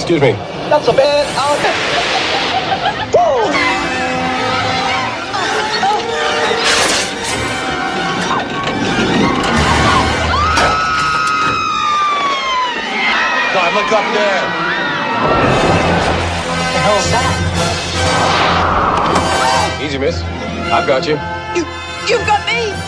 Excuse me. That's a bad out. God, look up there. What the hell is that? Easy, miss. I've got you. You've got me.